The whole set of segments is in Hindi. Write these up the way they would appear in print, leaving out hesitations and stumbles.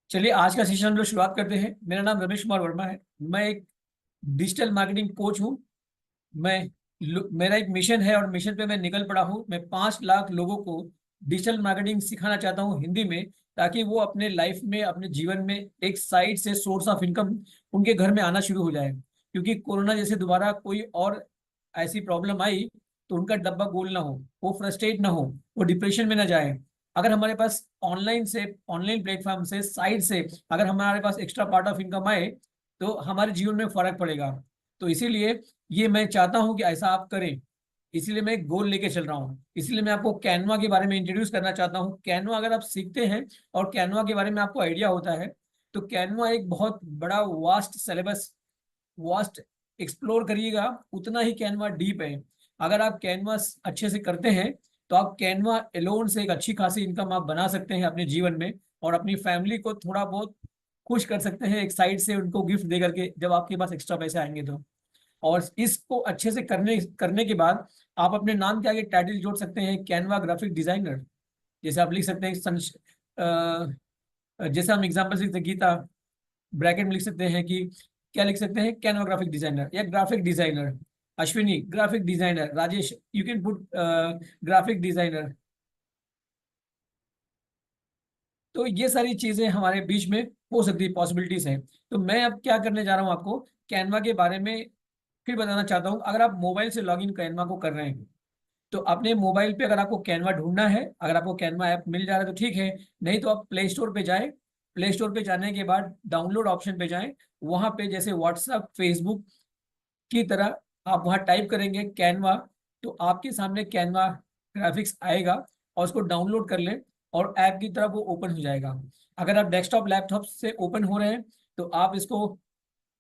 चलिए आज का सेशन हम लोग शुरुआत करते हैं। मेरा नाम रमेश कुमार वर्मा है। मैं एक डिजिटल मार्केटिंग कोच हूँ। मेरा एक मिशन है और मिशन पे मैं निकल पड़ा हूँ। मैं 5 लाख लोगों को डिजिटल मार्केटिंग सिखाना चाहता हूँ हिंदी में, ताकि वो अपने लाइफ में, अपने जीवन में एक साइड से सोर्स ऑफ इनकम उनके घर में आना शुरू हो जाए। क्योंकि कोरोना जैसे दोबारा कोई और ऐसी प्रॉब्लम आई तो उनका डब्बा गोल ना हो, वो फ्रस्ट्रेट ना हो, वो डिप्रेशन में ना जाए। अगर हमारे पास ऑनलाइन प्लेटफॉर्म से साइड से अगर हमारे पास एक्स्ट्रा पार्ट ऑफ इनकम आए तो हमारे जीवन में फर्क पड़ेगा। तो इसीलिए ये मैं चाहता हूं कि ऐसा आप करें। इसीलिए मैं एक गोल लेके चल रहा हूँ। इसलिए मैं आपको कैनवा के बारे में इंट्रोड्यूस करना चाहता हूँ। कैनवा अगर आप सीखते हैं और कैनवा के बारे में आपको आइडिया होता है तो कैनवा एक बहुत बड़ा वास्ट सिलेबस, वास्ट एक्सप्लोर करिएगा उतना ही कैनवा डीप है। अगर आप कैनवास अच्छे से करते हैं तो आप कैनवा एलोन से एक अच्छी खासी इनकम आप बना सकते हैं अपने जीवन में, और अपनी फैमिली को थोड़ा बहुत खुश कर सकते हैं एक साइड से उनको गिफ्ट दे करके, जब आपके पास एक्स्ट्रा पैसे आएंगे तो। और इसको अच्छे से करने करने के बाद आप अपने नाम के आगे टाइटल जोड़ सकते हैं कैनवा ग्राफिक डिजाइनर। जैसे आप लिख सकते हैं जैसे हम एग्जाम्पल से गीता ब्रैकेट में लिख सकते हैं कि क्या लिख सकते हैं, कैनवा ग्राफिक डिजाइनर या graphic designer. Ashwini graphic designer, Rajesh you can put graphic designer. तो ये सारी चीजें हमारे बीच में हो सकती है, पॉसिबिलिटीज हैं। तो मैं अब क्या करने जा रहा हूँ आपको कैनवा के बारे में फिर बताना चाहता हूँ। अगर आप मोबाइल से लॉगिन कैनवा को कर रहे हैं तो अपने मोबाइल पे अगर आपको कैनवा ढूंढना है, अगर आपको कैनवा ऐप मिल जा रहा है तो ठीक है, नहीं तो आप प्ले स्टोर पे जाएं। प्ले स्टोर पे जाने के बाद डाउनलोड ऑप्शन पे जाएं। वहां पे जैसे व्हाट्सएप फेसबुक की तरह आप वहां टाइप करेंगे कैनवा, तो आपके सामने कैनवा ग्राफिक्स आएगा और उसको डाउनलोड कर लें और ऐप की तरह वो ओपन हो जाएगा। अगर आप डेस्कटॉप लैपटॉप से ओपन हो रहे हैं तो आप इसको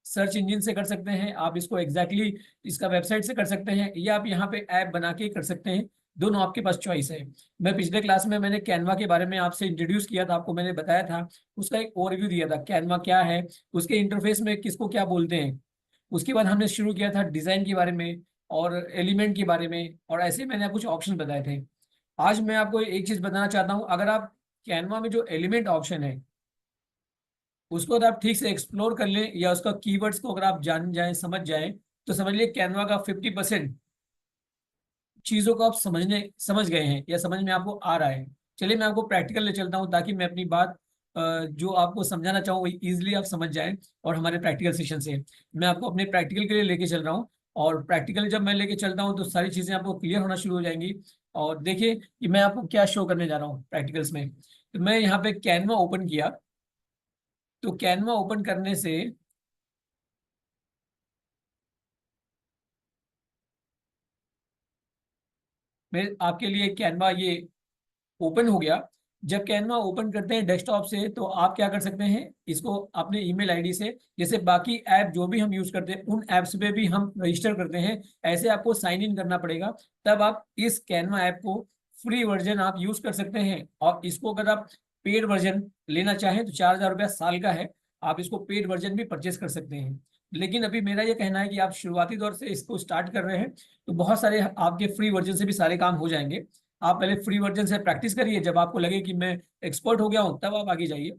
सर्च इंजन से कर सकते हैं, आप इसको इसका वेबसाइट से कर सकते हैं, या आप यहाँ पे ऐप बना के कर सकते हैं। दोनों आपके पास चॉइस है। मैं पिछले क्लास में मैंने कैनवा के बारे में आपसे इंट्रोड्यूस किया था, आपको मैंने बताया था, उसका एक ओवरव्यू दिया था कैनवा क्या है, उसके इंटरफेस में किसको क्या बोलते हैं। उसके बाद हमने शुरू किया था डिजाइन के बारे में और एलिमेंट के बारे में, और ऐसे मैंने कुछ ऑप्शन बताए थे। आज मैं आपको एक चीज बताना चाहता हूँ। अगर आप कैनवा में जो एलिमेंट ऑप्शन है उसको अगर आप ठीक से एक्सप्लोर कर लें या उसका कीवर्ड्स को अगर आप जान जाएं, समझ जाएं, तो समझ लिए कैनवा का 50% चीजों को आप समझ गए हैं या समझ में आपको आ रहा है। चलिए मैं आपको प्रैक्टिकल ले चलता हूँ ताकि मैं अपनी बात जो आपको समझाना चाहूँ वही इजिली आप समझ जाएं। और हमारे प्रैक्टिकल सेशन से मैं आपको अपने प्रैक्टिकल के लिए लेके चल रहा हूँ। और प्रैक्टिकल जब मैं लेके चलता हूँ तो सारी चीजें आपको क्लियर होना शुरू हो जाएंगी। और देखिए कि मैं आपको क्या शो करने जा रहा हूँ प्रैक्टिकल्स में। तो मैं यहाँ पे कैनवा ओपन किया, तो कैनवा ओपन करने से मैं आपके लिए कैनवा ये ओपन हो गया। जब कैनवा ओपन करते हैं डेस्कटॉप से तो आप क्या कर सकते हैं, इसको अपने ईमेल आईडी से, जैसे बाकी ऐप जो भी हम यूज करते हैं उन ऐप्स पे भी हम रजिस्टर करते हैं, ऐसे आपको साइन इन करना पड़ेगा। तब आप इस कैनवा ऐप को फ्री वर्जन आप यूज कर सकते हैं। और इसको अगर आप पेड वर्जन लेना चाहें तो 4,000 रुपया साल का है, आप इसको पेड वर्जन भी परचेस कर सकते हैं। लेकिन अभी मेरा ये कहना है कि आप शुरुआती दौर से इसको स्टार्ट कर रहे हैं तो बहुत सारे आपके फ्री वर्जन से भी सारे काम हो जाएंगे। आप पहले फ्री वर्जन से प्रैक्टिस करिए, जब आपको लगे कि मैं एक्सपर्ट हो गया हूं तब आप आगे जाइए।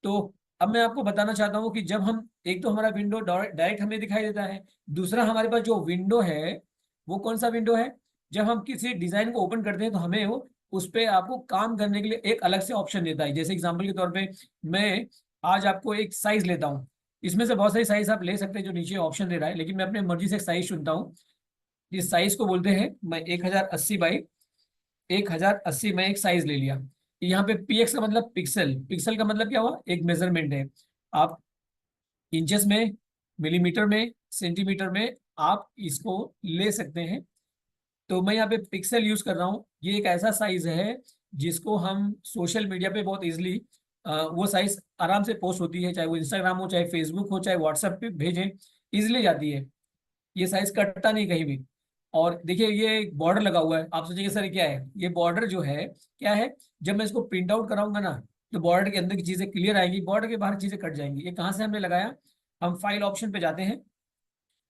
तो अब मैं आपको बताना चाहता हूँ कि जब हम, एक तो हमारा विंडो डायरेक्ट हमें दिखाई देता है, दूसरा हमारे पास जो विंडो है वो कौन सा विंडो है, जब हम किसी डिजाइन को ओपन करते हैं तो हमें वो उस पर आपको काम करने के लिए एक अलग से ऑप्शन देता है। जैसे एग्जाम्पल के तौर पे मैं आज आपको एक साइज लेता हूँ, इसमें से बहुत सारी साइज आप ले सकते हैं जो नीचे ऑप्शन दे रहा है, लेकिन मैं अपने मर्जी से साइज चुनता हूँ। इस साइज को बोलते हैं, मैं 1080 में एक साइज ले लिया। यहाँ पे पीएक्स का मतलब पिक्सल, पिक्सल का मतलब क्या हुआ, एक मेजरमेंट है। आप इंचेस में, मिलीमीटर में, सेंटीमीटर में आप इसको ले सकते हैं। तो मैं यहाँ पे पिक्सल यूज कर रहा हूँ। ये एक ऐसा साइज है जिसको हम सोशल मीडिया पे बहुत इजीली, वो साइज आराम से पोस्ट होती है, चाहे वो इंस्टाग्राम हो, चाहे फेसबुक हो, चाहे व्हाट्सएप पे भेजें, इजिली जाती है। ये साइज कटता नहीं कहीं भी। और देखिए ये बॉर्डर लगा हुआ है, आप सोचेंगे सर क्या है, ये बॉर्डर जो है क्या है, जब मैं इसको प्रिंट आउट कराऊंगा ना तो बॉर्डर के अंदर की चीजें क्लियर आएंगी, बॉर्डर के बाहर चीजें कट जाएंगी। ये कहाँ से हमने लगाया, हम फाइल ऑप्शन पे जाते हैं।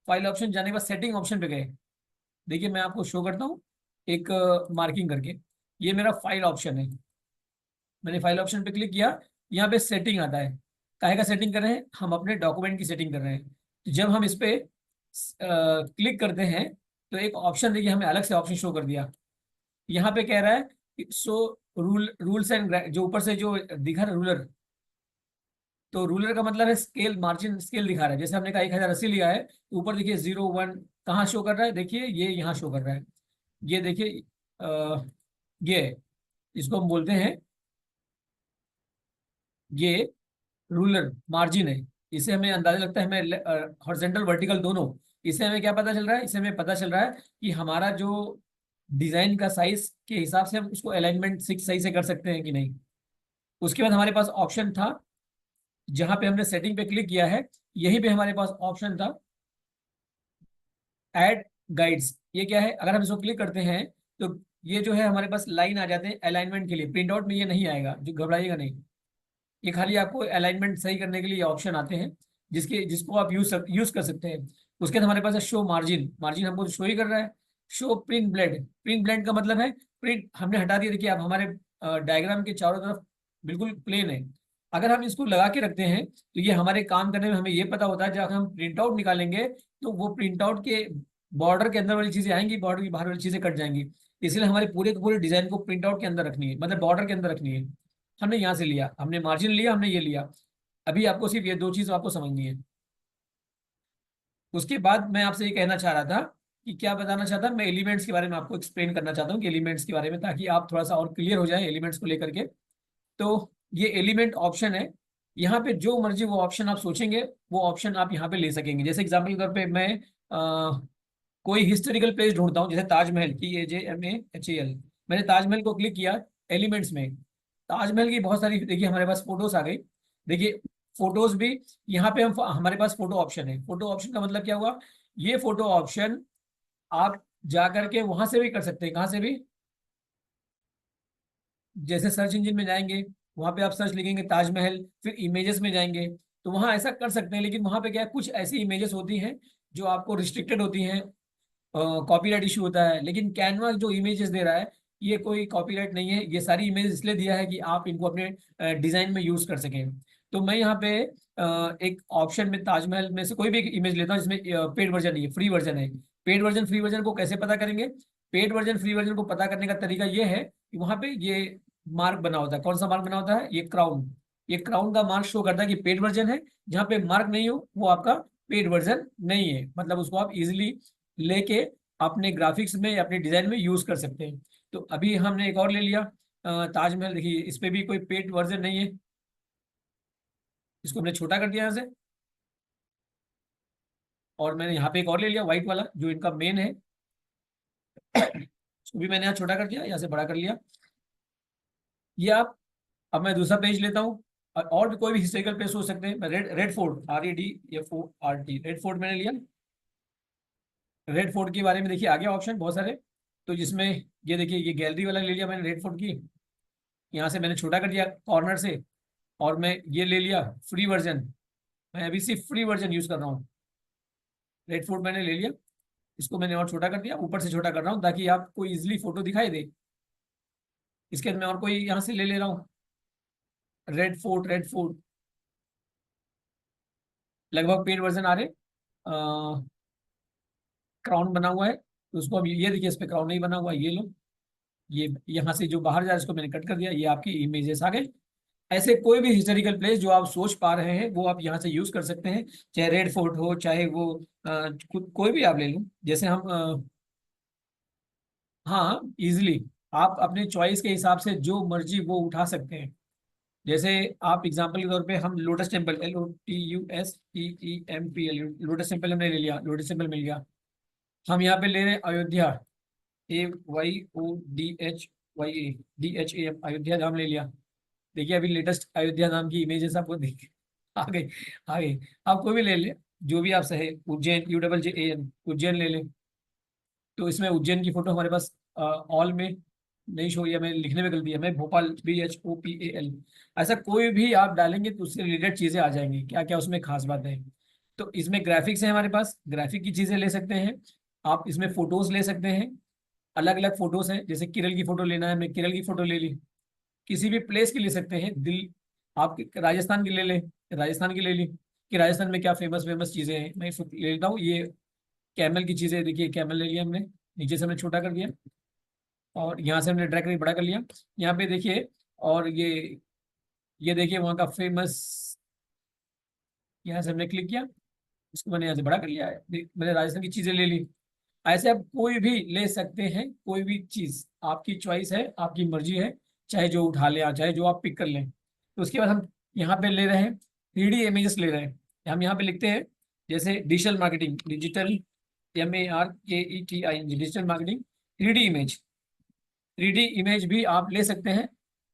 फाइल ऑप्शन जाने के बाद सेटिंग ऑप्शन पे गए। देखिए मैं आपको शो करता हूँ एक मार्किंग करके, ये मेरा फाइल ऑप्शन है। मैंने फाइल ऑप्शन पे क्लिक किया यहाँ पे सेटिंग आता है। काहे का सेटिंग कर रहे हैं? हम अपने डॉक्यूमेंट की सेटिंग कर रहे हैं। तो जब हम इस पे क्लिक करते हैं तो एक ऑप्शन देखिए, हमें अलग से ऑप्शन शो कर दिया। यहाँ पे कह रहा है सो रूल्स एंड, जो ऊपर से जो दिखा रहा रूलर, तो रूलर का मतलब है स्केल, मार्जिन स्केल दिखा रहा है। जैसे हमने कहा 1080 लिया है, तो ऊपर देखिए 0 1 कहाँ शो कर रहा है, देखिए ये यहाँ शो कर रहा है। ये देखिए ये इसको हम बोलते हैं, ये रूलर मार्जिन है। इससे हमें अंदाजा लगता है, हमें हॉरिजॉन्टल वर्टिकल दोनों। इससे हमें क्या पता चल रहा है? इससे हमें पता चल रहा है कि हमारा जो डिजाइन का साइज के हिसाब से हम उसको अलाइनमेंट सही से कर सकते हैं कि नहीं। उसके बाद हमारे पास ऑप्शन था, जहां पे हमने सेटिंग पे क्लिक किया है, यहीं पे हमारे पास ऑप्शन था ऐड गाइड्स। ये क्या है? अगर हम इसको क्लिक करते हैं तो ये जो है हमारे पास लाइन आ जाते हैं अलाइनमेंट के लिए। प्रिंट आउट में ये नहीं आएगा, जो घबराइएगा नहीं। ये खाली आपको अलाइनमेंट सही करने के लिए ऑप्शन आते हैं, जिसको आप यूज कर सकते हैं। उसके बाद हमारे पास है शो मार्जिन। मार्जिन हमको शो ही कर रहा है। Show print blend. Print blend का मतलब है प्रिंट हमने हटा दिया। देखिए, आप हमारे डायग्राम के चारों तरफ बिल्कुल प्लेन है। अगर हम इसको लगा के रखते हैं तो ये हमारे काम करने में हमें ये पता होता है, जब हम प्रिंट आउट निकालेंगे तो वो प्रिंट आउट के बॉर्डर के अंदर वाली चीजें आएंगी, बॉर्डर की बाहर वाली चीजें कट जाएंगी। इसलिए हमारे पूरे के पूरे डिजाइन को प्रिंट आउट के अंदर रखनी है, मतलब बॉर्डर के अंदर रखनी है। हमने यहाँ से लिया, हमने मार्जिन लिया, हमने ये लिया। अभी आपको सिर्फ ये दो चीज आपको समझनी है। उसके बाद मैं आपसे ये कहना चाह रहा था कि क्या बताना चाहता, मैं एलिमेंट्स के बारे में आपको एक्सप्लेन करना चाहता हूँ कि एलिमेंट्स के बारे में, ताकि आप थोड़ा सा और क्लियर हो जाए एलिमेंट्स को लेकर के। तो ये एलिमेंट ऑप्शन है। यहाँ पे जो मर्जी वो ऑप्शन आप सोचेंगे, वो ऑप्शन आप यहाँ पे ले सकेंगे। जैसे एग्जाम्पल के तौर पे मैं कोई हिस्टोरिकल प्लेस ढूंढता हूँ, जैसे ताजमहल, TAJMAHAL। मैंने ताजमहल को क्लिक किया एलिमेंट्स में। ताजमहल की बहुत सारी देखिए हमारे पास फोटोज आ गई। देखिए फोटोज भी यहाँ पे हम, हमारे पास फोटो ऑप्शन है। फोटो ऑप्शन का मतलब क्या हुआ? ये फोटो ऑप्शन आप जा करके वहां से भी कर सकते हैं। कहाँ से भी? जैसे सर्च इंजन में जाएंगे, वहां पे आप सर्च लिखेंगे ताजमहल, फिर इमेजेस में जाएंगे, तो वहां ऐसा कर सकते हैं। लेकिन वहां पे क्या है, कुछ ऐसी इमेजेस होती हैं जो आपको रिस्ट्रिक्टेड होती हैं, कॉपीराइट इशू होता है। लेकिन कैनवा जो इमेजेस दे रहा है, ये कोई कॉपीराइट नहीं है। ये सारी इमेज इसलिए दिया है कि आप इनको अपने डिजाइन में यूज कर सकें। तो मैं यहाँ पे एक ऑप्शन में ताजमहल में से कोई भी एक इमेज लेता हूँ जिसमें पेड वर्जन नहीं है, फ्री वर्जन है। पेड वर्जन फ्री वर्जन को कैसे पता करेंगे? पेड वर्जन फ्री वर्जन को पता करने का तरीका ये है कि वहां पे ये मार्क बना होता है। कौन सा मार्क बना होता है? ये क्राउन। ये क्राउन का मार्क शो करता है कि पेड वर्जन है। जहाँ पे मार्क नहीं हो वो आपका पेड वर्जन नहीं है। मतलब उसको आप इजिली लेके अपने ग्राफिक्स में या अपने डिजाइन में यूज कर सकते हैं। तो अभी हमने एक और ले लिया ताजमहल। देखिए इस पे भी कोई पेड वर्जन नहीं है। इसको हमने छोटा कर दिया यहाँ से, और मैंने यहाँ पे एक और ले लिया व्हाइट वाला, जो इनका मेन है। इसको भी मैंने यहाँ छोटा कर दिया, यहाँ से बड़ा कर लिया। ये आप, अब मैं दूसरा पेज लेता हूँ। और भी कोई भी हिस्टोरिकल प्लेस हो सकते हैं। मैं red fort, REDFORT, red fort मैंने लिया। रेड फोर्ट के बारे में देखिए आगे ऑप्शन बहुत सारे। तो जिसमें ये देखिए, ये गैलरी वाला ले लिया मैंने रेड फोर्ट की। यहाँ से मैंने छोटा कर दिया कॉर्नर से, और मैं ये ले लिया फ्री वर्जन। मैं अभी सिर्फ फ्री वर्जन यूज कर रहा हूँ। रेड फोर्ट मैंने ले लिया, इसको मैंने और छोटा कर दिया, ऊपर से छोटा कर रहा हूँ ताकि आपको इजिली फोटो दिखाई दे। इसके बाद मैं और कोई यहाँ से ले ले रहा हूँ। रेड फोर्ट लगभग पेड वर्जन आ रहे। क्राउन बना हुआ है, तो उसको अब ये देखिए, इस पे क्राउन नहीं बना हुआ, ये लो। ये यहाँ से जो बाहर जा रहा है इसको मैंने कट कर दिया, ये आपकी इमेजेस आ गए। ऐसे कोई भी हिस्टोरिकल प्लेस जो आप सोच पा रहे हैं वो आप यहाँ से यूज कर सकते हैं। चाहे रेड फोर्ट हो, चाहे वो कोई भी आप ले लो। जैसे हम हाँ, इजिली आप अपने चॉइस के हिसाब से जो मर्जी वो उठा सकते हैं। जैसे आप एग्जांपल के तौर पे, हम lotus temple, LOTUSTEMPL, lotus temple हमने ले लिया, लोटस टेम्पल मिल गया। हम यहाँ पे ले रहे हैं अयोध्या, AYODHYA, अयोध्या नाम ले लिया। देखिए अभी लेटेस्ट अयोध्या नाम की इमेजेस आपको देख आ गई, आ गई। आप कोई भी ले ले, जो भी आप सहे। उज्जैन, UJJAN, उज्जैन ले लें। तो इसमें उज्जैन की फोटो हमारे पास ऑल में नहीं शो, या मैं लिखने में गलती है, मैं भोपाल, BHOPAL। ऐसा कोई भी आप डालेंगे तो उससे रिलेटेड चीजें आ जाएंगी, क्या क्या उसमें खास बात है। तो इसमें ग्राफिक्स है, हमारे पास ग्राफिक की चीजें ले सकते हैं। आप इसमें फोटोज ले सकते हैं, अलग अलग फोटोज हैं। जैसे केरल की फोटो लेना है, मैं केरल की फोटो ले ली। किसी भी प्लेस की ले सकते हैं, दिल आप राजस्थान की ले लें, राजस्थान की ले ली कि राजस्थान में क्या फेमस फेमस चीजें हैं, मैं ले लेता हूँ। ये कैमल की चीजें, देखिए कैमल ले लिया हमने, नीचे से हमने छोटा कर दिया और यहाँ से हमने ड्रैग करके बड़ा कर लिया। यहाँ पे देखिए, और ये देखिए वहाँ का फेमस, यहाँ से हमने क्लिक किया, इसको मैंने यहाँ से बड़ा कर लिया है, मैंने राजस्थान की चीजें ले ली। ऐसे आप कोई भी ले सकते हैं, कोई भी चीज आपकी चॉइस है, आपकी मर्जी है, चाहे जो उठा ले, चाहे जो आप पिक कर लें। तो उसके बाद हम यहाँ पे ले रहे हैं 3D इमेजेस ले रहे हैं। हम यहाँ पे लिखते हैं जैसे digital marketing, digital MARKETING, digital marketing 3D image. 3D image भी आप ले सकते हैं,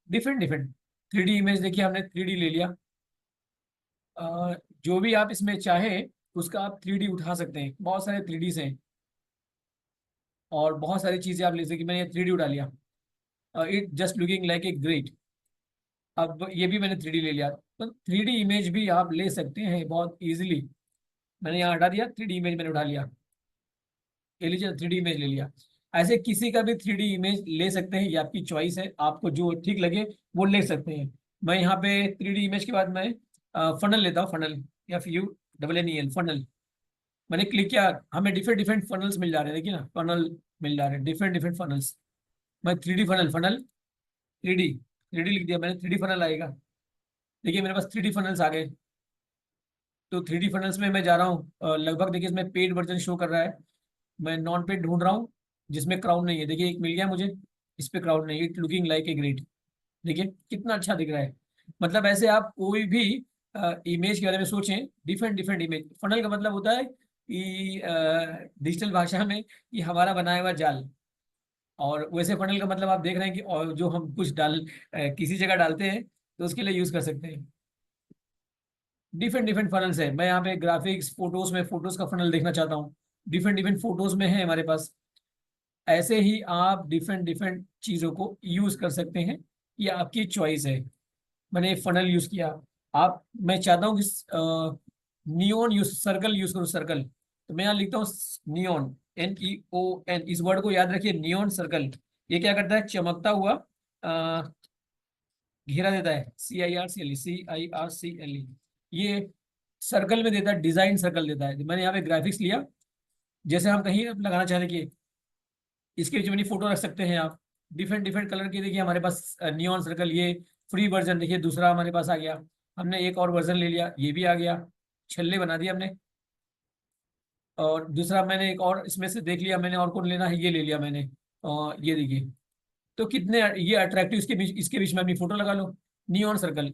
डिफरेंट डिफरेंट 3D इमेज। देखिए हमने 3D ले लिया। जो भी आप इसमें चाहे उसका आप 3D उठा सकते हैं, बहुत सारे 3D हैं और बहुत सारी चीजें आप ले सकते हैं। मैंने ये 3D उठा लिया, it just looking like a great. अब ये भी मैंने 3D ले लिया, तो 3D इमेज भी आप ले सकते हैं बहुत इजीली। मैंने यहाँ हटा दिया, 3D इमेज मैंने उठा लिया, ये लीजिए 3D इमेज ले लिया। ऐसे किसी का भी 3D इमेज ले सकते हैं, ये आपकी चॉइस है, आपको जो ठीक लगे वो ले सकते हैं। मैं यहाँ पे 3D इमेज के बाद मैं फनल लेता हूँ, फनल FUNNEL, फनल। मैंने क्लिक किया, हमें डिफरेंट डिफरेंट फनल्स मिल जा रहे हैं, देखिए ना, फनल मिल जा रहे हैं, डिफरेंट डिफरेंट फनल्स। मैं 3D funnel, funnel 3D, 3D लिख दिया मैंने, 3D फनल आएगा। देखिए मेरे पास 3D फनल्स आ गए। तो 3D फनल्स में मैं जा रहा हूँ, लगभग देखिए इसमें पेड वर्जन शो कर रहा है, मैं नॉन पेड ढूंढ रहा हूँ जिसमें क्राउन नहीं है। देखिए एक मिल गया मुझे, इस पे क्राउन नहीं, it looking like a great. देखिए कितना अच्छा दिख रहा है। मतलब ऐसे आप कोई भी इमेज के बारे में सोचें, डिफरेंट डिफरेंट इमेज। फनल का मतलब होता है कि डिजिटल भाषा में ये हमारा बनाया हुआ जाल। और वैसे फनल का मतलब आप देख रहे हैं कि और जो हम कुछ किसी जगह डालते हैं तो उसके लिए यूज कर सकते हैं। डिफरेंट डिफरेंट फनल्स है। मैं यहाँ पे ग्राफिक्स, फोटोज में फोटोज का फनल देखना चाहता हूँ, डिफरेंट डिफरेंट फोटोज में है हमारे पास। ऐसे ही आप डिफरेंट डिफरेंट चीजों को यूज कर सकते हैं, ये आपकी चॉइस है। मैंने फनल यूज किया। आप, मैं चाहता हूँ कि नियोन यूज, सर्कल यूज करूँ, सर्कल। तो मैं यहाँ लिखता हूँ नियोन, NEON। इस वर्ड को याद रखिए, नियोन सर्कल। ये क्या करता है, चमकता हुआ घेरा देता है, CIRCLE, ये सर्कल में देता है, डिजाइन सर्कल देता है। मैंने यहाँ पे ग्राफिक्स लिया, जैसे हम कहीं लगाना चाहते हैं कि इसके नीचे अपनी फोटो रख सकते हैं आप, डिफरेंट डिफरेंट कलर की। देखिए हमारे पास नियॉन सर्कल, ये फ्री वर्जन, देखिए दूसरा हमारे पास आ गया। हमने एक और वर्जन ले लिया, ये भी आ गया, छल्ले बना दिया हमने। और दूसरा मैंने एक और इसमें से देख लिया, मैंने और कौन लेना है, ये ले लिया मैंने। और ये देखिए, तो कितने ये अट्रैक्टिव, इसके बीच में अपनी फोटो लगा लो, नियॉन सर्कल।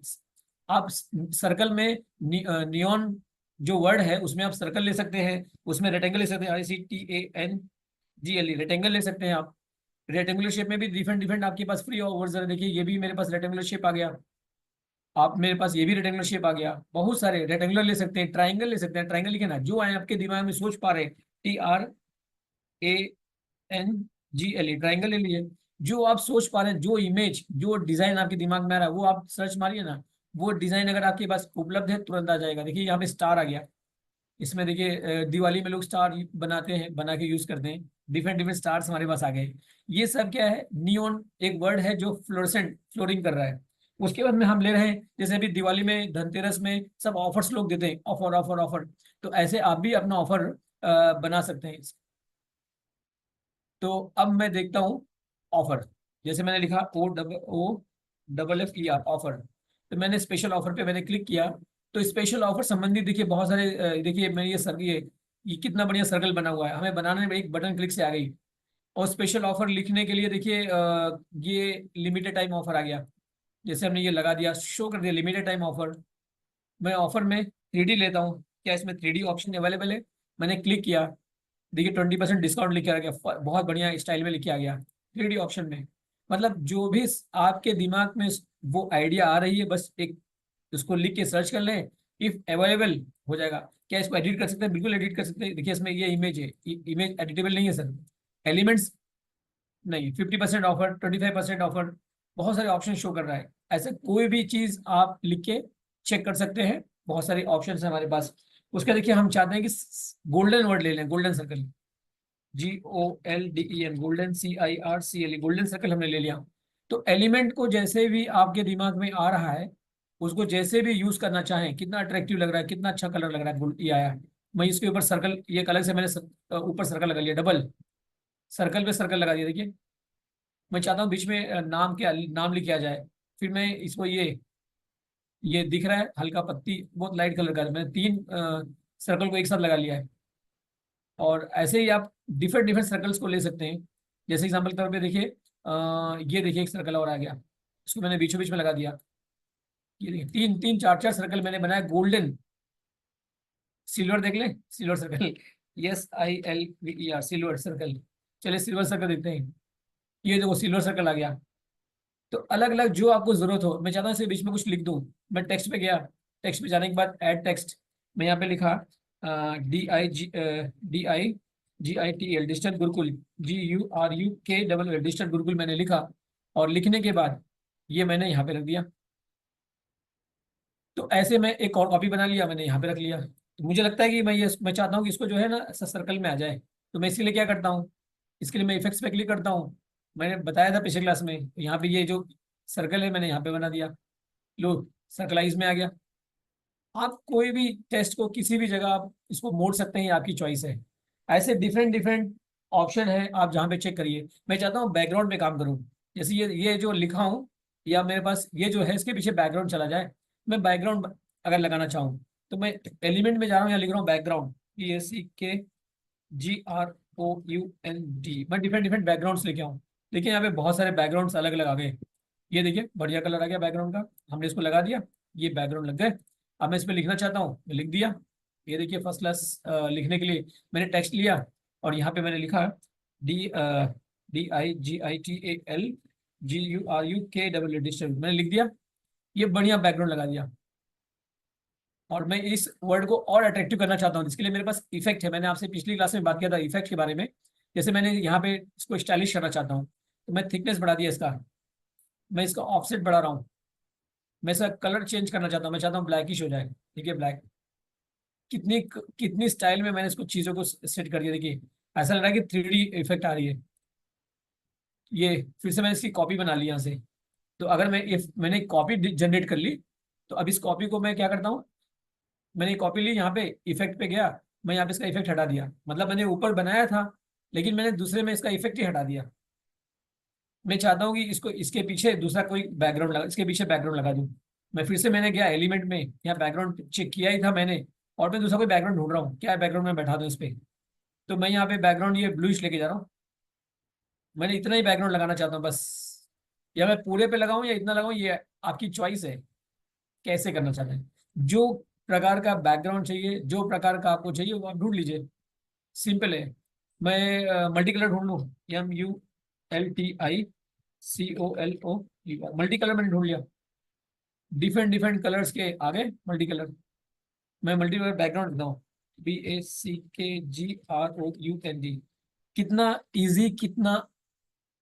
आप सर्कल में नियॉन जो वर्ड है उसमें आप सर्कल ले सकते हैं, उसमें रेक्टेंगल ले सकते हैं, RECTANGLE, रेक्टेंगल ले सकते हैं आप। रेक्टेंगुलर शेप में भी डिफरेंट डिफरेंट आपके पास फ्री वर्जन है। देखिए ये भी मेरे पास रेक्टेंगुलर शेप आ गया, आप मेरे पास ये भी रेक्टेंगुलर शेप आ गया। बहुत सारे रेक्टेंगुलर ले सकते हैं, ट्राइंगल ले सकते हैं, ट्राइंगल लिखे ना, जो आए आपके दिमाग में सोच पा रहे हैं, TRANGLE, ट्राइंगल ले लिए। जो आप सोच पा रहे हैं, जो इमेज, जो डिजाइन आपके दिमाग में आ रहा है, वो आप सर्च मारिए ना, वो डिजाइन अगर आपके पास उपलब्ध है तुरंत आ जाएगा। देखिए यहाँ पे स्टार आ गया, इसमें देखिए दिवाली में लोग स्टार बनाते हैं, बना के यूज करते हैं, डिफरेंट डिफरेंट स्टार्स हमारे पास आ गए। ये सब क्या है, नियॉन एक वर्ड है जो फ्लोरेसेंट, फ्लोरिंग कर रहा है। उसके बाद में हम ले रहे हैं, जैसे अभी दिवाली में, धनतेरस में सब ऑफर्स लोग देते हैं, ऑफर ऑफर ऑफर। तो ऐसे आप भी अपना ऑफर बना सकते हैं। तो अब मैं देखता हूँ ऑफर, जैसे मैंने लिखा OFFER, ऑफर। तो मैंने स्पेशल ऑफर पे मैंने क्लिक किया। तो स्पेशल ऑफर संबंधित देखिए बहुत सारे, देखिए मैं ये कितना बढ़िया सर्कल बना हुआ है, हमें बनाने में एक बटन क्लिक से आ गई। और स्पेशल ऑफर लिखने के लिए देखिए ये लिमिटेड टाइम ऑफर आ गया, जैसे हमने ये लगा दिया, शो कर दिया लिमिटेड टाइम ऑफर। मैं ऑफर में 3D लेता हूँ, क्या इसमें 3D ऑप्शन अवेलेबल है? मैंने क्लिक किया, देखिए 20% डिस्काउंट लिखे आ गया, बहुत बढ़िया स्टाइल में लिखे आ गया 3D ऑप्शन में। मतलब जो भी आपके दिमाग में वो आइडिया आ रही है, बस एक उसको लिख के सर्च कर लें, इफ अवेलेबल हो जाएगा। क्या इसको एडिट कर सकते हैं? बिल्कुल एडिट कर सकते हैं। देखिए इसमें ये इमेज है, इमेज एडिटेबल नहीं है सर, एलिमेंट्स नहीं, 50% ऑफर, 25% ऑफर, बहुत सारे ऑप्शन शो कर रहा है। ऐसे कोई भी चीज आप लिख के चेक कर सकते हैं, बहुत सारे ऑप्शन है हमारे पास। उसका देखिए हम चाहते हैं कि गोल्डन वर्ड ले लें, golden circle, GOLDEN, golden, CIRCLE, golden circle हमने ले लिया। तो एलिमेंट को जैसे भी आपके दिमाग में आ रहा है, उसको जैसे भी यूज करना चाहें, कितना अट्रैक्टिव लग रहा है, कितना अच्छा कलर लग रहा है, ये आया है। मैं इसके ऊपर सर्कल, ये कलर से मैंने ऊपर सर्कल लगा लिया, डबल सर्कल पे सर्कल लगा दिया, देखिए। मैं चाहता हूँ बीच में नाम के नाम लिखा जाए। फिर मैं इसको ये दिख रहा है हल्का पत्ती, बहुत लाइट कलर का है। मैंने तीन सर्कल को एक साथ लगा लिया है। और ऐसे ही आप डिफरेंट डिफरेंट सर्कल्स को ले सकते हैं। जैसे एग्जाम्पल के तौर पे देखिए, ये देखिए एक सर्कल और आ गया, इसको मैंने बीचों बीच में लगा दिया। ये देखिए तीन तीन चार चार सर्कल मैंने बनाया गोल्डन। सिल्वर देख लें, silver circle, SILVER, silver circle. चलिए सिल्वर सर्कल देखते हैं। ये देखो सिल्वर सर्कल आ गया। तो अलग अलग जो आपको जरूरत हो, मैं चाहता हूँ इसके बीच में कुछ लिख दूं। मैं टेक्स्ट पे गया, टेक्स्ट पे जाने के बाद ऐड टेक्स्ट, मैं यहाँ पे लिखा DIGITL, digital Gurukul, GURUKLL, digital Gurukul मैंने लिखा। और लिखने के बाद ये मैंने यहाँ पे रख दिया। तो ऐसे मैं एक और कॉपी बना लिया, मैंने यहाँ पे रख लिया। तो मुझे लगता है कि मैं चाहता हूँ कि इसको जो है ना सर्कल में आ जाए। तो मैं इसके लिए क्या करता हूँ, इसके लिए मैं इफेक्ट्स पे क्लिक करता हूँ। मैंने बताया था पिछले क्लास में, यहाँ पे ये जो सर्कल है मैंने यहाँ पे बना दिया। लो, सर्कलाइज में आ गया। आप कोई भी टेस्ट को किसी भी जगह आप इसको मोड़ सकते हैं, ये आपकी चॉइस है। ऐसे डिफरेंट डिफरेंट ऑप्शन है, आप जहाँ पे चेक करिए। मैं चाहता हूँ बैकग्राउंड में काम करूँ, जैसे ये जो लिखा हूँ, या मेरे पास ये जो है इसके पीछे बैकग्राउंड चला जाए। मैं बैकग्राउंड अगर लगाना चाहूँ, तो मैं एलिमेंट में जा रहा हूँ, यहाँ लिख रहा हूँ बैकग्राउंड, BACKGROUND। मैं डिफरेंट डिफरेंट बैकग्राउंड्स लेके आऊँ। देखिए यहाँ पे बहुत सारे बैकग्राउंड्स अलग अलग आ गए। ये देखिए बढ़िया कलर आ गया बैकग्राउंड का, हमने इसको लगा दिया, ये बैकग्राउंड लग गए। अब मैं इस पे लिखना चाहता हूँ, मैं लिख दिया। ये देखिए फर्स्ट क्लास लिखने के लिए मैंने टेक्स्ट लिया, और यहाँ पे मैंने लिखा DIGITAL, GURUKLL, डिजिटल, मैंने लिख दिया। ये बढ़िया बैकग्राउंड लगा दिया। और मैं इस वर्ड को और अट्रैक्टिव करना चाहता हूँ, इसके लिए मेरे पास इफेक्ट है। मैंने आपसे पिछली क्लास में बात किया था इफेक्ट के बारे में। जैसे मैंने यहाँ पे इसको स्टाइलिश करना चाहता हूँ, तो मैं थिकनेस बढ़ा दिया इसका, मैं इसका ऑफसेट बढ़ा रहा हूँ। मैं इसका कलर चेंज करना चाहता हूँ, मैं चाहता हूँ ब्लैकिश हो जाए। ठीक है, ब्लैक। कितनी कितनी स्टाइल में मैंने इसको चीज़ों को सेट कर दिया, देखिए। ऐसा लग रहा है कि 3D इफेक्ट आ रही है। ये फिर से मैंने इसकी कॉपी बना ली यहाँ से। तो अगर मैंने कॉपी जनरेट कर ली, तो अब इस कॉपी को मैं क्या करता हूँ, मैंने कॉपी ली, यहाँ पे इफेक्ट पे गया, मैं यहाँ पे इसका इफेक्ट हटा दिया। मतलब मैंने ऊपर बनाया था, लेकिन मैंने दूसरे में इसका इफेक्ट ही हटा दिया। मैं चाहता हूँ कि इसको इसके पीछे दूसरा कोई बैकग्राउंड लगा, इसके पीछे बैकग्राउंड लगा दूँ। मैं फिर से मैंने गया एलिमेंट में, यहाँ बैकग्राउंड चेक किया ही था मैंने, और मैं दूसरा कोई बैकग्राउंड ढूंढ रहा हूँ, क्या बैकग्राउंड में बैठा दूँ इस पे। तो मैं यहाँ पे बैकग्राउंड ये ब्लूइश लेके जा रहा हूँ। मैंने इतना ही बैकग्राउंड लगाना चाहता हूँ बस। या मैं पूरे पे लगाऊं या इतना लगाऊं, ये आपकी चॉइस है, कैसे करना चाहते हैं। जो प्रकार का बैकग्राउंड चाहिए, जो प्रकार का आपको चाहिए, वो आप ढूंढ लीजिए। सिंपल है। मैं मल्टी कलर ढूंढ लूँ, MULTICOLO, मल्टी कलर मैंने ढूंढ लिया। डिफरेंट डिफरेंट कलर्स के आ गए मल्टी कलर। मैं मल्टी कलर बैकग्राउंड देता हूँ, BACKGROUND। कितना इजी, कितना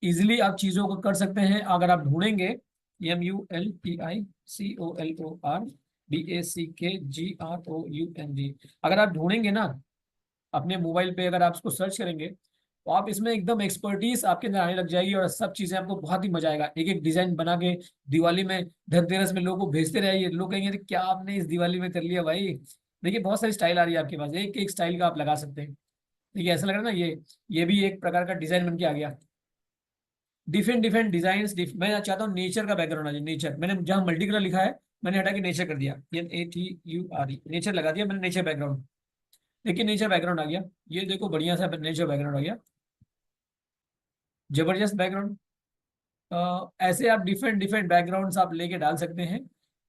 इजिली आप चीजों को कर सकते हैं अगर आप ढूंढेंगे। MULTICOLOR, BACKGROUND, अगर आप ढूंढेंगे ना अपने मोबाइल पे, अगर आप इसको सर्च करेंगे, तो आप इसमें एकदम एक्सपर्टीज आपके अंदर आने लग जाएगी, और सब चीजें आपको बहुत ही मजा आएगा। एक एक डिजाइन बना के दिवाली में, धनतेरस में लोगों को भेजते रहिए। लोग कहेंगे "अरे क्या आपने इस दिवाली में कर लिया भाई"। देखिए बहुत सारी स्टाइल आ रही है आपके पास, एक एक स्टाइल का आप लगा सकते हैं। देखिए ऐसा लग रहा है ना, ये भी एक प्रकार का डिजाइन बन के आ गया। Different different design. मैं चाहता हूँ नेचर का बैकग्राउंड आ जाए, नेचर। मैंने जहाँ मल्टी कलर लिखा है, मैंने हटा के नेचर कर दिया, NATURE, नेचर लगा दिया मैंने, नेचर बैकग्राउंड। देखिए नेचर बैकग्राउंड आ गया। ये देखो बढ़िया सा नेचर बैकग्राउंड आ गया, जबरदस्त बैकग्राउंड। ऐसे आप डिफरेंट डिफरेंट बैकग्राउंड्स आप लेके डाल सकते हैं,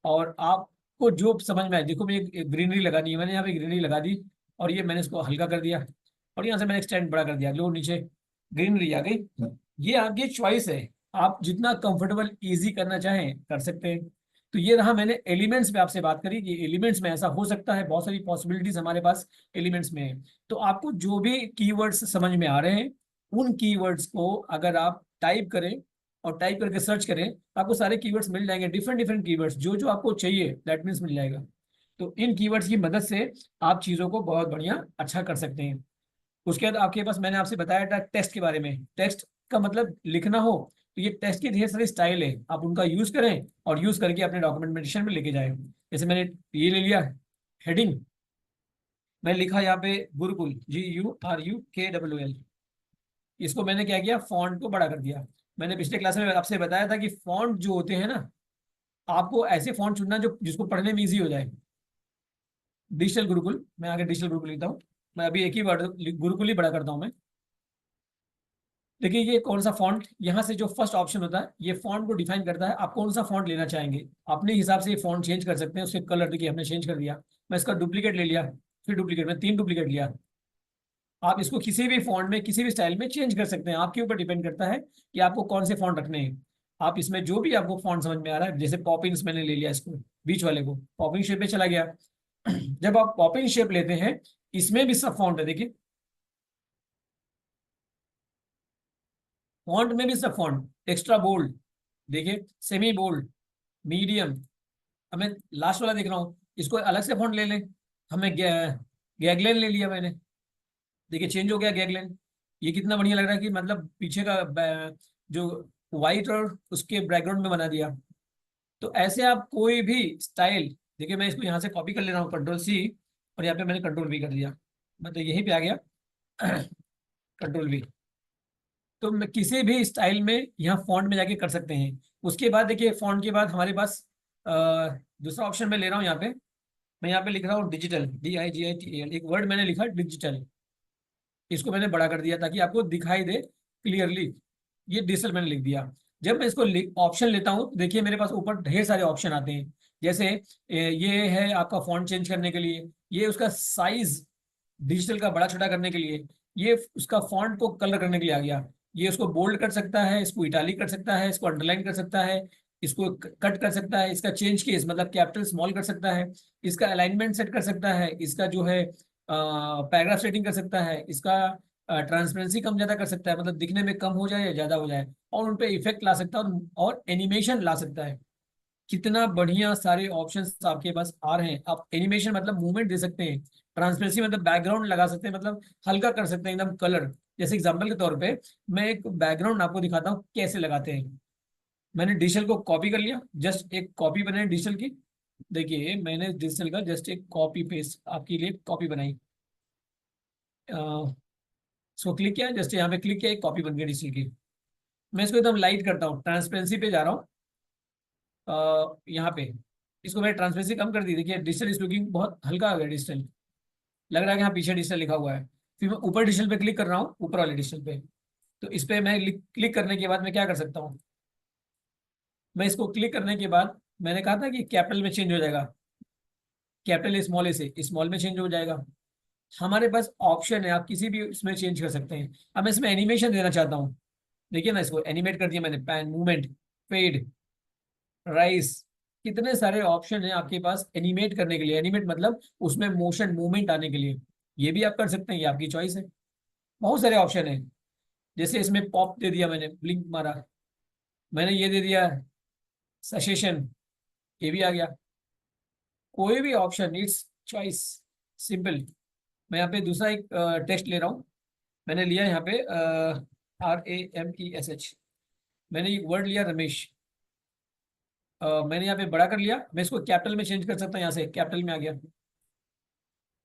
और आपको जो समझ में आए। देखो मुझे ग्रीनरी लगानी है, मैंने यहाँ पे ग्रीनरी लगा दी, और ये मैंने इसको हल्का कर दिया, और यहाँ से मैंने एक्सटेंड बड़ा कर दिया, लो नीचे ग्रीनरी आ गई। ये आपकी चॉइस है, आप जितना कंफर्टेबल इजी करना चाहें कर सकते हैं। तो ये रहा, मैंने एलिमेंट्स पे आपसे बात करी कि एलिमेंट्स में ऐसा हो सकता है, बहुत सारी पॉसिबिलिटीज हमारे पास एलिमेंट्स में है। तो आपको जो भी कीवर्ड्स समझ में आ रहे हैं, उन कीवर्ड्स को अगर आप टाइप करें और टाइप करके सर्च करें, आपको सारे कीवर्ड्स मिल जाएंगे। डिफरेंट डिफरेंट कीवर्ड्स जो जो आपको चाहिए, दैट मीन्स मिल जाएगा। तो इन कीवर्ड्स की मदद से आप चीज़ों को बहुत बढ़िया अच्छा कर सकते हैं। उसके बाद आपके पास, मैंने आपसे बताया था टेक्स्ट के बारे में। टेक्स्ट का मतलब लिखना हो, तो ये टेक्स्ट की ढेर सारी स्टाइल है, आप उनका यूज करें और यूज करके अपने डॉक्यूमेंटेशन में लेके जाए। जैसे मैंने ये ले लिया हेडिंग, मैं लिखा यहाँ पे गुरुकुल, GURUKWL। इसको मैंने क्या किया, फॉन्ट को बड़ा कर दिया। मैंने पिछले क्लास में आपसे बताया था कि फॉन्ट जो होते हैं ना, आपको ऐसे फॉन्ट चुनना जो जिसको पढ़ने में इजी हो जाए। डिजिटल गुरुकुल, मैं आगे डिजिटल गुरुकुल लिखता हूँ। मैं अभी एक ही वर्ड गुरुकुल ही बड़ा करता हूँ मैं। देखिए ये कौन सा फॉन्ट, यहाँ से जो फर्स्ट ऑप्शन होता है ये फॉन्ट को डिफाइन करता है, आप कौन सा फॉन्ट लेना चाहेंगे। अपने हिसाब से ये फॉन्ट चेंज कर सकते हैं, उसके कलर देखिए हमने चेंज कर दिया। मैं इसका डुप्लीकेट ले लिया, फिर डुप्लीकेट, मैं 3 डुप्लीकेट लिया। आप इसको किसी भी फॉन्ट में किसी भी स्टाइल में चेंज कर सकते हैं, आपके ऊपर डिपेंड करता है कि आपको कौन से फॉन्ट रखने हैं। आप इसमें जो भी आपको फॉन्ट समझ में आ रहा है, जैसे पॉपिंस मैंने ले लिया, इसको बीच वाले को पॉपिंग शेप पे चला गया। जब आप पॉपिंग शेप लेते हैं, इसमें भी सब फॉन्ट है देखिए, फॉन्ट में भी सब फॉन्ट, एक्स्ट्रा बोल्ड देखिए, सेमी बोल्ड, मीडियम। अब मैं लास्ट वाला देख रहा हूँ, इसको अलग से फॉन्ट ले लें। हमें गैगलेन ले लिया मैंने, देखिए चेंज हो गया गैगलेन। ये कितना बढ़िया लग रहा है कि मतलब पीछे का जो व्हाइट और उसके बैकग्राउंड में बना दिया। तो ऐसे आप कोई भी स्टाइल, देखिए मैं इसको यहाँ से कॉपी कर ले रहा हूँ, कंट्रोल C, और यहाँ पे मैंने कंट्रोल V कर दिया, मतलब यहीं पे आ गया कंट्रोल V। तो मैं किसी भी स्टाइल में यहाँ फॉन्ट में जाके कर सकते हैं। उसके बाद देखिए फॉन्ट के बाद हमारे पास अ, दूसरा ऑप्शन मैं ले रहा हूँ यहाँ पे। मैं यहाँ पे लिख रहा हूँ डिजिटल, DIGITAL, एक वर्ड मैंने लिखा डिजिटल। इसको मैंने बड़ा कर दिया ताकि आपको दिखाई दे क्लियरली। ये डिजिटल मैंने लिख दिया। जब मैं इसको ऑप्शन लेता हूँ, देखिए मेरे पास ऊपर ढेर सारे ऑप्शन आते हैं। जैसे ये है आपका फॉन्ट चेंज करने के लिए, ये उसका साइज डिजिटल का बड़ा छोटा करने के लिए, ये उसका फॉन्ट को कलर करने के लिए आ गया। ये उसको बोल्ड कर सकता है, इसको इटालिक कर सकता है, इसको अंडरलाइन कर सकता है, इसको कट कर सकता है, इसका चेंज केस मतलब कैपिटल स्मॉल कर सकता है, इसका अलाइनमेंट सेट कर सकता है, इसका जो है पैराग्राफ सेटिंग कर सकता है, इसका ट्रांसपेरेंसी कम ज्यादा कर सकता है, मतलब दिखने में कम हो जाए या ज्यादा हो जाए, और उन पे इफेक्ट ला सकता है, और एनिमेशन ला सकता है। कितना बढ़िया सारे ऑप्शंस आपके पास आ रहे हैं। आप एनिमेशन मतलब मूवमेंट दे सकते हैं, ट्रांसपेरेंसी मतलब बैकग्राउंड लगा सकते हैं, मतलब हल्का कर सकते हैं एकदम कलर। जैसे एग्जांपल के तौर पे मैं एक बैकग्राउंड आपको दिखाता हूँ कैसे लगाते हैं। मैंने डिजिटल को कॉपी कर लिया, जस्ट एक कॉपी बनाई डिजिटल की। देखिए मैंने डिजिटल का जस्ट एक कॉपी पेस्ट आपके लिए कॉपी बनाई, इसको क्लिक किया, जस्ट यहाँ पे क्लिक किया, एक कॉपी बन गई डिजिटल की। मैं इसको एकदम लाइट करता हूँ, ट्रांसपेरेंसी पे जा रहा हूँ, यहाँ पे इसको मैंने ट्रांसपेरेंसी कम कर दी। देखिए डिजिटल इज लुकिंग बहुत हल्का आ गया डिजिटल, लग रहा है कि यहाँ पीछे डिजिटल लिखा हुआ है। फिर मैं ऊपर डिजिटल पे क्लिक कर रहा हूँ, ऊपर वाले डिजिटल पे। तो इस पे मैं क्लिक करने के बाद मैं क्या कर सकता हूँ, मैं इसको क्लिक करने के बाद मैंने कहा था कि कैपिटल में चेंज हो जाएगा, कैपिटल स्मॉल ए से स्मॉल में चेंज हो जाएगा। हमारे पास ऑप्शन है, आप किसी भी इसमें चेंज कर सकते हैं। अब मैं इसमें एनिमेशन देना चाहता हूँ, देखिए ना इसको एनिमेट कर दिया मैंने, पैन मूवमेंट, फेड, राइस, कितने सारे ऑप्शन है आपके पास एनिमेट करने के लिए। एनिमेट मतलब उसमें मोशन मूवमेंट आने के लिए, ये भी आप कर सकते हैं, ये आपकी चॉइस है। बहुत सारे ऑप्शन है। जैसे इसमें पॉप दे दिया मैंने, ब्लिंक मारा, मैंने ये दे दिया ससेशन, ये भी आ गया। कोई भी ऑप्शन, इट्स चॉइस, सिंपल। मैं यहाँ पे दूसरा एक टेक्स्ट ले रहा हूँ, मैंने लिया यहाँ पे RAMESH, मैंने एक वर्ड लिया रमेश। मैंने यहाँ पे बड़ा कर लिया, मैं इसको कैपिटल में चेंज कर सकता हूँ, यहाँ से कैपिटल में आ गया।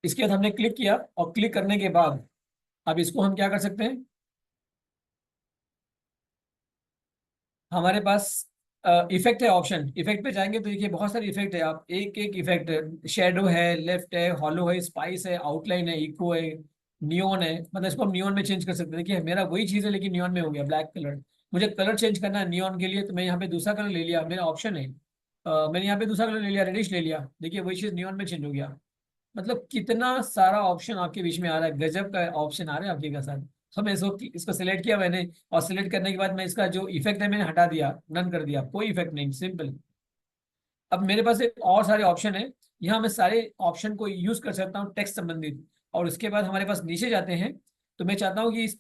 इसके बाद हमने क्लिक किया, और क्लिक करने के बाद अब इसको हम क्या कर सकते हैं, हमारे पास इफेक्ट है, ऑप्शन इफेक्ट पे जाएंगे तो देखिए बहुत सारे इफेक्ट है। आप एक एक इफेक्ट है, शेडो है, लेफ्ट है, हॉलो है, स्पाइस है, आउटलाइन है, इको है, नियॉन है, मतलब इसको हम नियॉन में चेंज कर सकते हैं। देखिए मेरा वही चीज है लेकिन नियॉन में हो गया, ब्लैक कलर। मुझे कलर चेंज करना है नियॉन के लिए, तो मैं यहाँ पे दूसरा कलर ले लिया, मेरा ऑप्शन है। मैंने यहाँ पे दूसरा कलर ले लिया, रेडिश ले लिया, देखिए वही चीज नियॉन में चेंज हो गया। मतलब कितना सारा ऑप्शन आपके बीच में आ रहा है, गजब का ऑप्शन आ रहा है आपके का साथ। तो मैं इसको सिलेक्ट किया मैंने, और सिलेक्ट करने के बाद मैं इसका जो इफेक्ट है मैंने हटा दिया, नन कर दिया, कोई इफेक्ट नहीं, सिंपल। अब मेरे पास एक और सारे ऑप्शन है, यहाँ मैं सारे ऑप्शन को यूज कर सकता हूँ टेक्स्ट संबंधित। और उसके बाद हमारे पास नीचे जाते हैं, तो मैं चाहता हूँ कि इस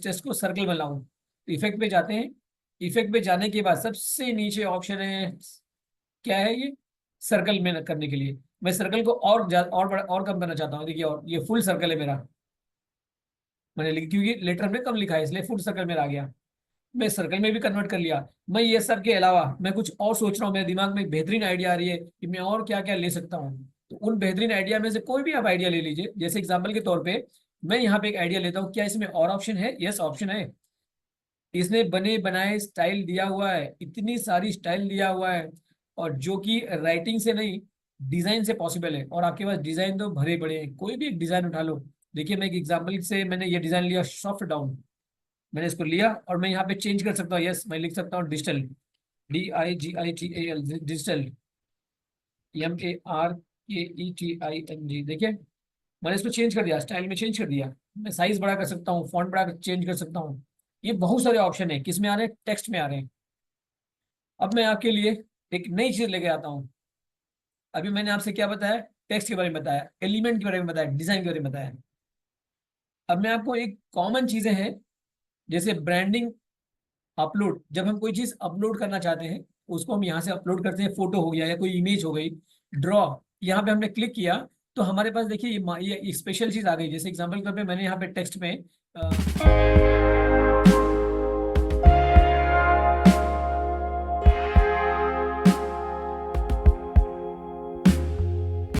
टेस्ट को सर्कल में लाऊं, तो इफेक्ट पे जाते हैं। इफेक्ट पे जाने के बाद सबसे नीचे ऑप्शन है, क्या है ये, सर्कल में करने के लिए। मैं सर्कल को और बड़ा और कम करना चाहता हूँ, देखिए और ये फुल सर्कल है मेरा, मैंने क्योंकि लेटर में कम लिखा है इसलिए फुल सर्कल मेरा आ गया। मैं सर्कल में भी कन्वर्ट कर लिया। मैं ये सब के अलावा मैं कुछ और सोच रहा हूँ, मेरे दिमाग में एक बेहतरीन आइडिया आ रही है कि मैं और क्या क्या ले सकता हूँ। तो उन बेहतरीन आइडिया में से कोई भी आप आइडिया ले लीजिए। जैसे एग्जाम्पल के तौर पे मैं यहाँ पे एक आइडिया लेता हूँ, क्या इसमें और ऑप्शन है? यस, ऑप्शन है। इसने बने बनाए स्टाइल दिया हुआ है, इतनी सारी स्टाइल दिया हुआ है, और जो कि राइटिंग से नहीं, डिजाइन से पॉसिबल है। और आपके पास डिजाइन तो भरे पड़े हैं, कोई भी एक डिजाइन उठा लो। देखिए, मैं एक एग्जांपल से मैंने ये डिजाइन लिया, सॉफ्ट डाउन। मैंने इसको लिया और मैं यहाँ पे चेंज कर सकता हूँ। यस, मैं लिख सकता हूँ डिजिटल, DIGITAL, डिजिटल, MARKETING। देखिए, मैंने इसको चेंज कर दिया, स्टाइल में चेंज कर दिया। मैं साइज बड़ा कर सकता हूँ, फॉन्ट बड़ा चेंज कर सकता हूँ। ये बहुत सारे ऑप्शन है, किस में आ रहे हैं? टेक्स्ट में आ रहे हैं। अब मैं आपके लिए एक नई चीज लेके आता हूँ। अभी मैंने आपसे क्या बताया? टेक्स्ट के बारे में बताया, एलिमेंट के बारे में बताया, डिजाइन के बारे में बताया। अब मैं आपको एक कॉमन चीजें हैं, जैसे ब्रांडिंग, अपलोड। जब हम कोई चीज अपलोड करना चाहते हैं, उसको हम यहाँ से अपलोड करते हैं, फोटो हो गया या कोई इमेज हो गई, ड्रॉ, यहाँ पे हमने क्लिक किया तो हमारे पास देखिए ये स्पेशल चीज आ गई। जैसे एग्जांपल के तौर पे मैंने यहाँ पे टेक्स्ट में